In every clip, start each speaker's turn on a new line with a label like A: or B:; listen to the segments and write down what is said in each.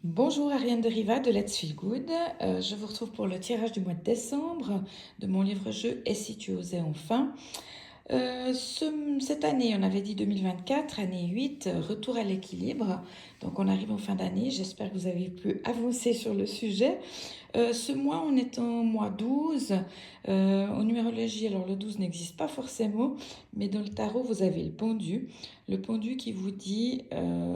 A: Bonjour Ariane de Riva de Let's Feel Good. Je vous retrouve pour le tirage du mois de décembre de mon livre-jeu Et si tu osais enfin. Cette année, on avait dit 2024, année 8, retour à l'équilibre. Donc on arrive en fin d'année, j'espère que vous avez pu avancer sur le sujet. Ce mois, on est en mois 12. En numérologie, alors le 12 n'existe pas forcément, mais dans le tarot, vous avez le pendu. Le pendu qui vous dit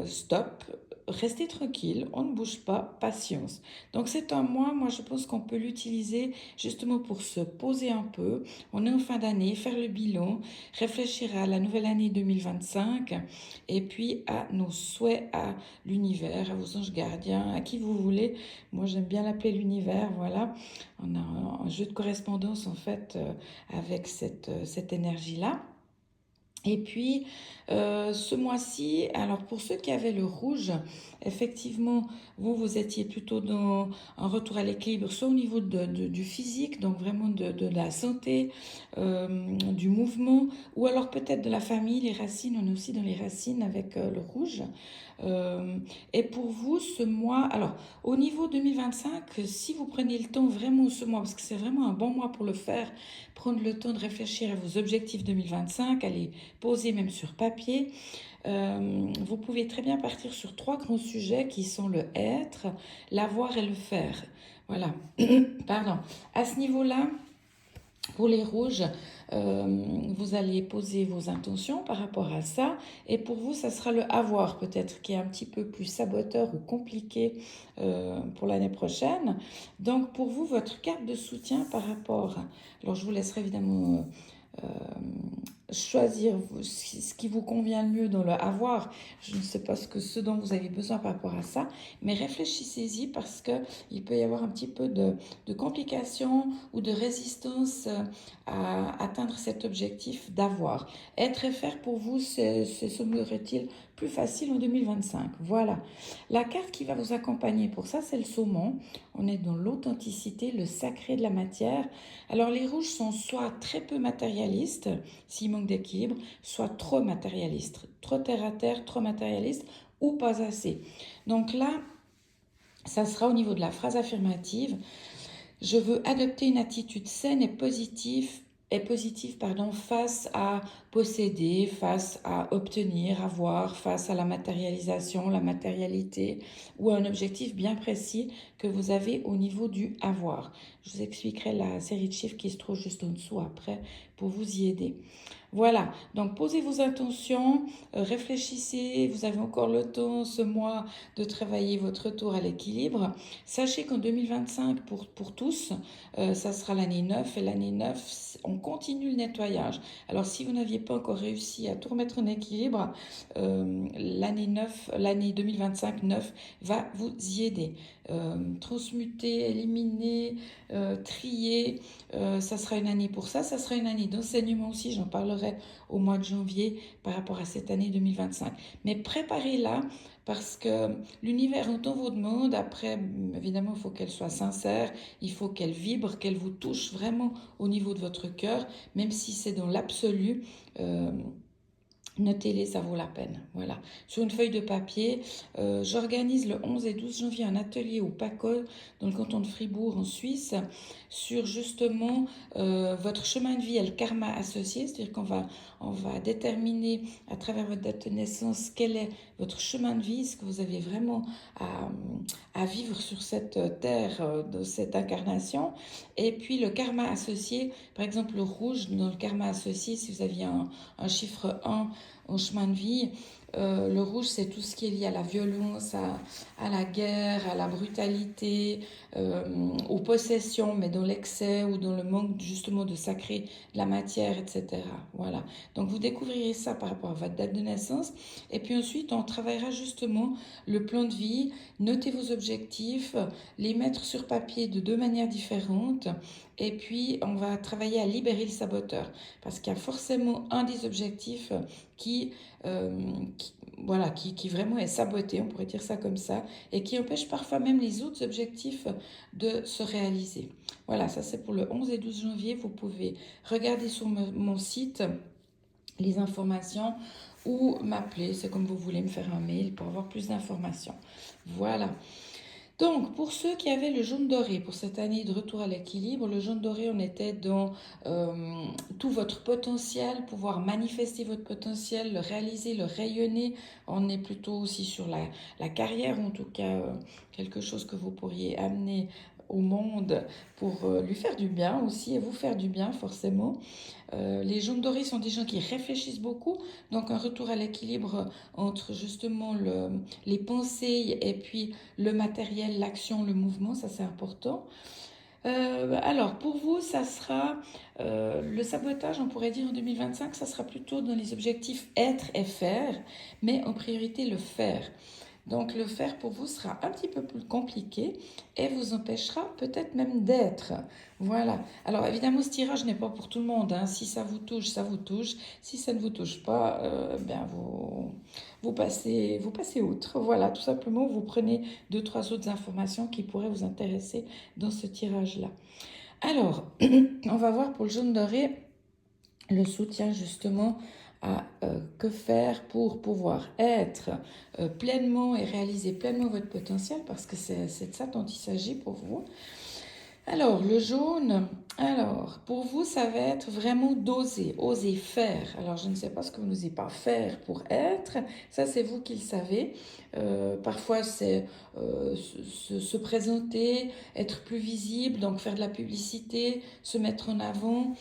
A: stop, restez tranquille, on ne bouge pas, patience. Donc c'est un mois, moi je pense qu'on peut l'utiliser justement pour se poser un peu. On est en fin d'année, faire le bilan, réfléchir à la nouvelle année 2025 et puis à nos souhaits à l'univers, à vos anges gardiens, à qui vous voulez. Moi j'aime bien l'appeler l'univers, voilà. On a un jeu de correspondance en fait avec cette énergie-là. Et puis, ce mois-ci, alors pour ceux qui avaient le rouge, effectivement, vous étiez plutôt dans un retour à l'équilibre, soit au niveau du physique, donc vraiment de la santé, du mouvement, ou alors peut-être de la famille, les racines, on est aussi dans les racines avec le rouge. Euh, et pour vous, ce mois, alors au niveau 2025, si vous prenez le temps vraiment ce mois, parce que c'est vraiment un bon mois pour le faire, prendre le temps de réfléchir à vos objectifs 2025, aller poser même sur papier. Vous pouvez très bien partir sur trois grands sujets qui sont le être, l'avoir et le faire. Voilà. Pardon. À ce niveau-là, pour les rouges, vous allez poser vos intentions par rapport à ça. Et pour vous, ça sera le avoir peut-être qui est un petit peu plus saboteur ou compliqué pour l'année prochaine. Donc pour vous, votre carte de soutien par rapport... Alors je vous laisserai évidemment choisir ce qui vous convient le mieux dans le avoir. Je ne sais pas ce dont vous avez besoin par rapport à ça, mais réfléchissez-y parce qu'il peut y avoir un petit peu de complications ou de résistance à atteindre cet objectif d'avoir. Être et faire pour vous, semblerait-il plus facile en 2025. Voilà. La carte qui va vous accompagner pour ça, c'est le saumon. On est dans l'authenticité, le sacré de la matière. Alors les rouges sont soit très peu matérialistes, s'il manque d'équilibre, soit trop matérialistes, trop terre à terre, trop matérialistes ou pas assez. Donc là, ça sera au niveau de la phrase affirmative. Je veux adopter une attitude saine et positive face à posséder, face à obtenir, avoir, face à la matérialisation, la matérialité ou à un objectif bien précis que vous avez au niveau du avoir. Je vous expliquerai la série de chiffres qui se trouve juste en dessous après pour vous y aider. Voilà, donc posez vos intentions, réfléchissez, vous avez encore le temps ce mois de travailler votre retour à l'équilibre. Sachez qu'en 2025, pour tous, ça sera l'année 9 et l'année 9, on continue le nettoyage. Alors si vous n'aviez pas encore réussi à tout remettre en équilibre, l'année 9, l'année 2025 9 va vous y aider. Transmuter, éliminer, trier, ça sera une année pour ça. Ça sera une année d'enseignement aussi, j'en parlerai au mois de janvier par rapport à cette année 2025. Mais préparez-la parce que l'univers entend vos demandes. Après, évidemment, il faut qu'elle soit sincère, il faut qu'elle vibre, qu'elle vous touche vraiment au niveau de votre cœur, même si c'est dans l'absolu. Notez-les, ça vaut la peine. Voilà. Sur une feuille de papier, j'organise le 11 et 12 janvier un atelier au PACOL, dans le canton de Fribourg, en Suisse, sur justement votre chemin de vie et le karma associé. C'est-à-dire on va déterminer à travers votre date de naissance quel est votre chemin de vie, ce que vous avez vraiment à vivre sur cette terre de cette incarnation. Et puis le karma associé, par exemple le rouge, dans le karma associé, si vous aviez un chiffre 1 au chemin de vie. Le rouge, c'est tout ce qui est lié à la violence, à la guerre, à la brutalité, aux possessions, mais dans l'excès ou dans le manque justement de sacré de la matière, etc. Voilà. Donc vous découvrirez ça par rapport à votre date de naissance. Et puis ensuite, on travaillera justement le plan de vie, noter vos objectifs, les mettre sur papier de deux manières différentes. Et puis, on va travailler à libérer le saboteur. Parce qu'il y a forcément un des objectifs voilà, qui vraiment est saboté, on pourrait dire ça comme ça, et qui empêche parfois même les autres objectifs de se réaliser. Voilà, ça c'est pour le 11 et 12 janvier. Vous pouvez regarder sur mon site les informations ou m'appeler, c'est comme vous voulez, me faire un mail pour avoir plus d'informations. Voilà. Donc, pour ceux qui avaient le jaune doré, pour cette année de retour à l'équilibre, le jaune doré, on était dans tout votre potentiel, pouvoir manifester votre potentiel, le réaliser, le rayonner. On est plutôt aussi sur la carrière, ou en tout cas quelque chose que vous pourriez amener au monde pour lui faire du bien aussi et vous faire du bien forcément. Les jaunes dorés sont des gens qui réfléchissent beaucoup, donc un retour à l'équilibre entre justement les pensées et puis le matériel, l'action, le mouvement, ça c'est important. Alors pour vous, ça sera le sabotage, on pourrait dire en 2025, ça sera plutôt dans les objectifs être et faire, mais en priorité le faire. Donc le faire pour vous sera un petit peu plus compliqué et vous empêchera peut-être même d'être. Voilà. Alors évidemment, ce tirage n'est pas pour tout le monde, hein. Si ça vous touche, ça vous touche. Si ça ne vous touche pas, bien vous passez outre. Voilà, tout simplement, vous prenez deux, trois autres informations qui pourraient vous intéresser dans ce tirage-là. Alors, on va voir pour le jaune doré le soutien justement à que faire pour pouvoir être pleinement et réaliser pleinement votre potentiel, parce que c'est de ça dont il s'agit pour vous. Alors, le jaune, alors, pour vous, ça va être vraiment d'oser, oser faire. Alors, je ne sais pas ce que vous n'osez pas faire pour être, ça c'est vous qui le savez. Parfois, c'est se présenter, être plus visible, donc faire de la publicité, se mettre en avant,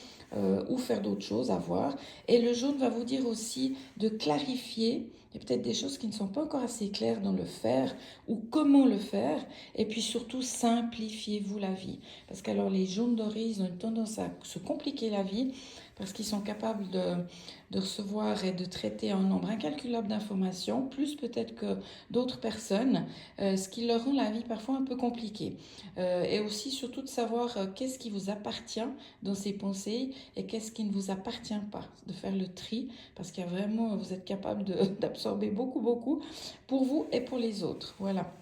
A: ou faire d'autres choses à voir. Et le jaune va vous dire aussi de clarifier. Il y a peut-être des choses qui ne sont pas encore assez claires dans le faire ou comment le faire. Et puis surtout, simplifiez-vous la vie. Parce qu'alors les jaunes dorés, ils ont une tendance à se compliquer la vie parce qu'ils sont capables de recevoir et de traiter un nombre incalculable d'informations, plus peut-être que d'autres personnes, ce qui leur rend la vie parfois un peu compliquée. Et aussi surtout de savoir qu'est-ce qui vous appartient dans ces pensées et qu'est-ce qui ne vous appartient pas, de faire le tri, parce qu'il y a vraiment, vous êtes capable d'absorber beaucoup, beaucoup pour vous et pour les autres. Voilà.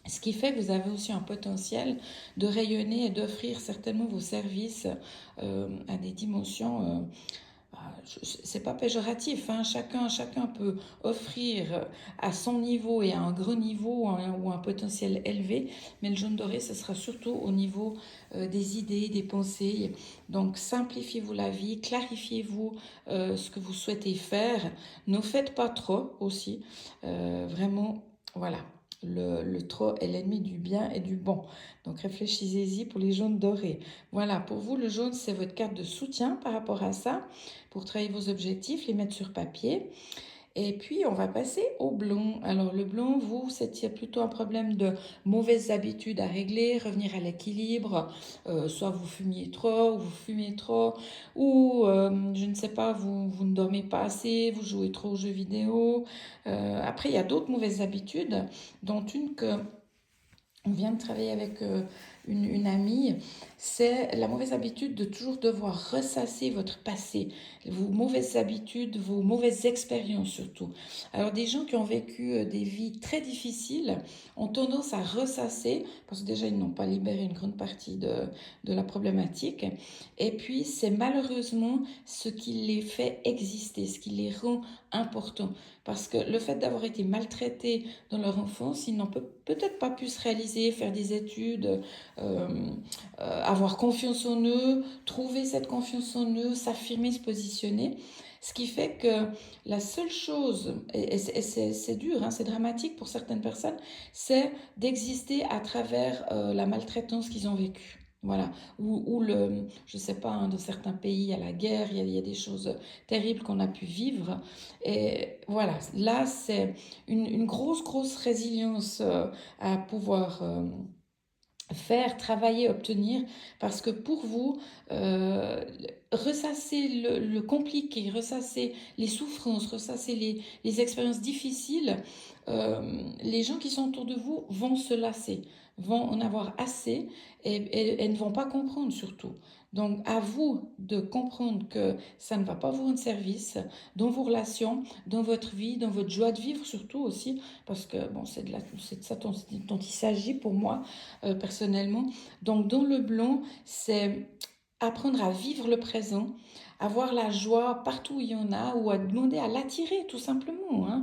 A: Ce qui fait que vous avez aussi un potentiel de rayonner et d'offrir certainement vos services à des dimensions. C'est pas péjoratif, hein. Chacun peut offrir à son niveau et à un gros niveau ou un potentiel élevé, mais le jaune doré, ce sera surtout au niveau des idées, des pensées. Donc simplifiez-vous la vie, clarifiez-vous ce que vous souhaitez faire. Ne faites pas trop aussi. Vraiment, voilà. Le trop est l'ennemi du bien et du bon. Donc réfléchissez-y pour les jaunes dorés. Voilà, pour vous, le jaune, c'est votre carte de soutien par rapport à ça, pour travailler vos objectifs, les mettre sur papier. Et puis, on va passer au blond. Alors, le blond, vous, c'est plutôt un problème de mauvaises habitudes à régler, revenir à l'équilibre. Soit vous fumiez trop, ou vous fumez trop, ou, je ne sais pas, vous ne dormez pas assez, vous jouez trop aux jeux vidéo. Après, il y a d'autres mauvaises habitudes, dont une que on vient de travailler avec une amie, c'est la mauvaise habitude de toujours devoir ressasser votre passé, vos mauvaises habitudes, vos mauvaises expériences surtout. Alors des gens qui ont vécu des vies très difficiles ont tendance à ressasser, parce que déjà ils n'ont pas libéré une grande partie de la problématique, et puis c'est malheureusement ce qui les fait exister, ce qui les rend importants. Parce que le fait d'avoir été maltraités dans leur enfance, ils n'ont peut-être pas pu se réaliser, faire des études, avoir confiance en eux, trouver cette confiance en eux, s'affirmer, se positionner. Ce qui fait que la seule chose, et c'est dur, hein, c'est dramatique pour certaines personnes, c'est d'exister à travers la maltraitance qu'ils ont vécue. Voilà, je sais pas, hein, dans certains pays, il y a la guerre, il y a des choses terribles qu'on a pu vivre. Et voilà, là, c'est une grosse, grosse résilience à pouvoir faire, travailler, obtenir, parce que pour vous, euh, ressasser le compliqué, ressasser les souffrances, ressasser les expériences difficiles, les gens qui sont autour de vous vont se lasser, vont en avoir assez et ne vont pas comprendre surtout. Donc à vous de comprendre que ça ne va pas vous rendre service dans vos relations, dans votre vie, dans votre joie de vivre surtout aussi, parce que bon, c'est de ça dont il s'agit pour moi personnellement. Donc dans le blanc, c'est apprendre à vivre le présent, avoir la joie partout où il y en a, ou à demander à l'attirer tout simplement, hein.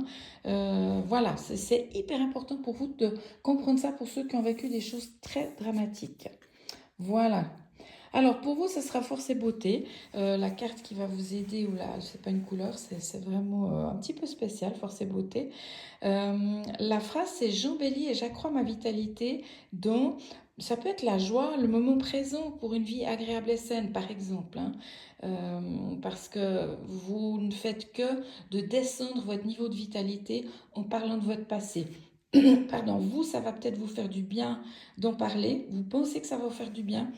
A: Voilà, c'est hyper important pour vous de comprendre ça pour ceux qui ont vécu des choses très dramatiques. Voilà. Alors pour vous, ce sera force et beauté. La carte qui va vous aider, ou là, c'est pas une couleur, c'est vraiment un petit peu spécial, force et beauté. La phrase, c'est j'embellis et j'accrois ma vitalité, dont ça peut être la joie, le moment présent pour une vie agréable et saine, par exemple, hein. Parce que vous ne faites que de descendre votre niveau de vitalité en parlant de votre passé. Pardon, vous, ça va peut-être vous faire du bien d'en parler. Vous pensez que ça va vous faire du bien,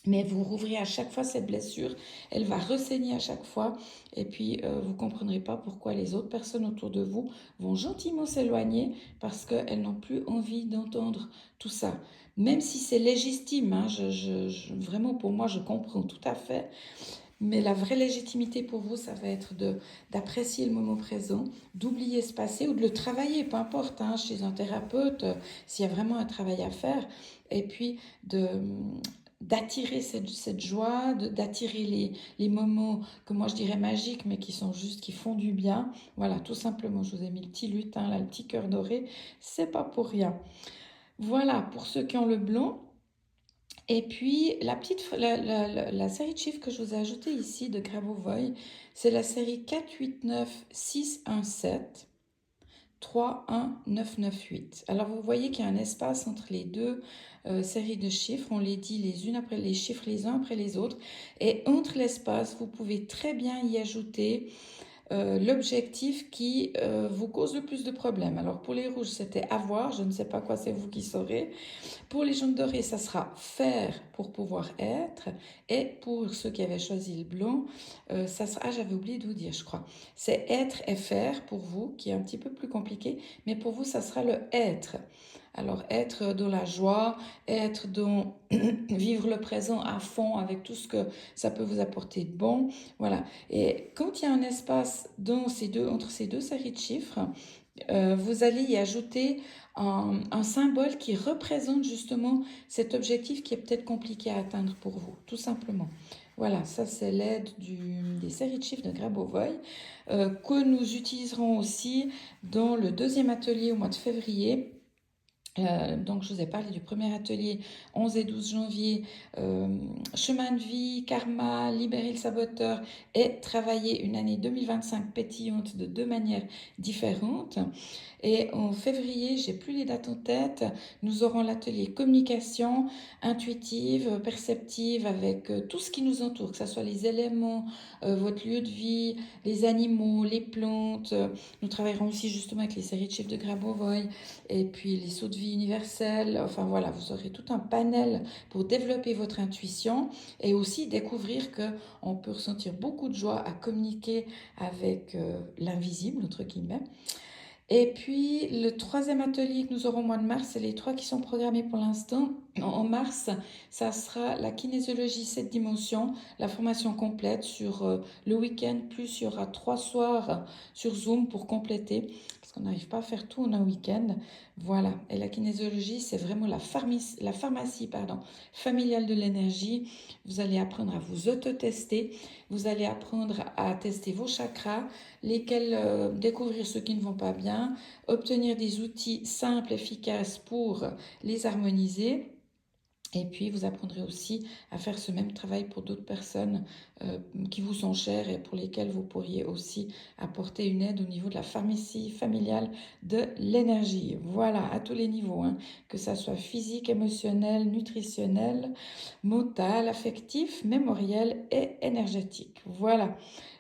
A: mais vous rouvrirez à chaque fois cette blessure, elle va ressaigner à chaque fois, et puis vous ne comprendrez pas pourquoi les autres personnes autour de vous vont gentiment s'éloigner parce qu'elles n'ont plus envie d'entendre tout ça. Même si c'est légitime, hein, vraiment pour moi, je comprends tout à fait, mais la vraie légitimité pour vous, ça va être d'apprécier le moment présent, d'oublier ce passé ou de le travailler, peu importe, hein, chez un thérapeute, s'il y a vraiment un travail à faire, et puis de d'attirer cette joie, d'attirer les moments que moi je dirais magiques, mais qui sont juste, qui font du bien. Voilà, tout simplement, je vous ai mis le petit lutin, là, le petit cœur doré, c'est pas pour rien. Voilà, pour ceux qui ont le blanc. Et puis, la série de chiffres que je vous ai ajouté ici de Grabovoi, c'est la série 489-617. 31998. Alors vous voyez qu'il y a un espace entre les deux séries de chiffres, on les dit les unes après les chiffres les uns après les autres, et entre l'espace, vous pouvez très bien y ajouter l'objectif qui vous cause le plus de problèmes. Alors pour les rouges, c'était avoir, je ne sais pas quoi, c'est vous qui saurez. Pour les jaunes dorés, ça sera faire pour pouvoir être. Et pour ceux qui avaient choisi le blanc, ça sera, ah, j'avais oublié de vous dire, je crois. C'est être et faire pour vous, qui est un petit peu plus compliqué, mais pour vous, ça sera le être. Alors, être dans la joie, être dans vivre le présent à fond avec tout ce que ça peut vous apporter de bon. Voilà. Et quand il y a un espace entre ces deux séries de chiffres, vous allez y ajouter un symbole qui représente justement cet objectif qui est peut-être compliqué à atteindre pour vous, tout simplement. Voilà, ça c'est l'aide des séries de chiffres de Grabovoi, que nous utiliserons aussi dans le deuxième atelier au mois de février. Donc, je vous ai parlé du premier atelier 11 et 12 janvier, chemin de vie, karma, libérer le saboteur et travailler une année 2025 pétillante de deux manières différentes. Et en février, j'ai plus les dates en tête, nous aurons l'atelier communication intuitive, perceptive avec tout ce qui nous entoure, que ce soit les éléments, votre lieu de vie, les animaux, les plantes. Nous travaillerons aussi justement avec les séries de chiffres de Grabovoi et puis les sauts de vie universels. Enfin voilà, vous aurez tout un panel pour développer votre intuition et aussi découvrir que on peut ressentir beaucoup de joie à communiquer avec l'invisible, entre guillemets. Et puis, le troisième atelier que nous aurons au mois de mars, c'est les trois qui sont programmés pour l'instant. En mars, ça sera la kinésiologie 7 dimensions, la formation complète sur le week-end, plus il y aura 3 soirs sur Zoom pour compléter, parce qu'on n'arrive pas à faire tout en un week-end. Voilà, et la kinésiologie, c'est vraiment la pharmacie familiale de l'énergie. Vous allez apprendre à vous auto-tester, vous allez apprendre à tester vos chakras, lesquels découvrir ceux qui ne vont pas bien, obtenir des outils simples, efficaces pour les harmoniser. Et puis, vous apprendrez aussi à faire ce même travail pour d'autres personnes qui vous sont chères et pour lesquelles vous pourriez aussi apporter une aide au niveau de la pharmacie familiale de l'énergie. Voilà, à tous les niveaux, hein, que ça soit physique, émotionnel, nutritionnel, mental, affectif, mémoriel et énergétique. Voilà.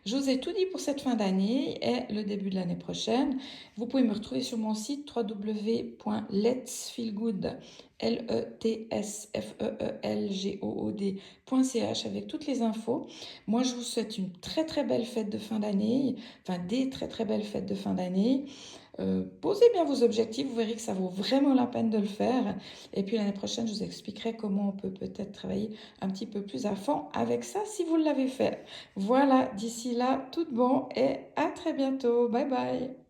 A: Je vous ai tout dit pour cette fin d'année et le début de l'année prochaine. Vous pouvez me retrouver sur mon site www.letsfeelgood.com letsfeelgood.ch avec toutes les infos. Moi, je vous souhaite une très très belle fête de fin d'année, enfin des très très belles fêtes de fin d'année. Posez bien vos objectifs, vous verrez que ça vaut vraiment la peine de le faire. Et puis l'année prochaine, je vous expliquerai comment on peut peut-être travailler un petit peu plus à fond avec ça si vous l'avez fait. Voilà, d'ici là, tout bon et à très bientôt. Bye bye.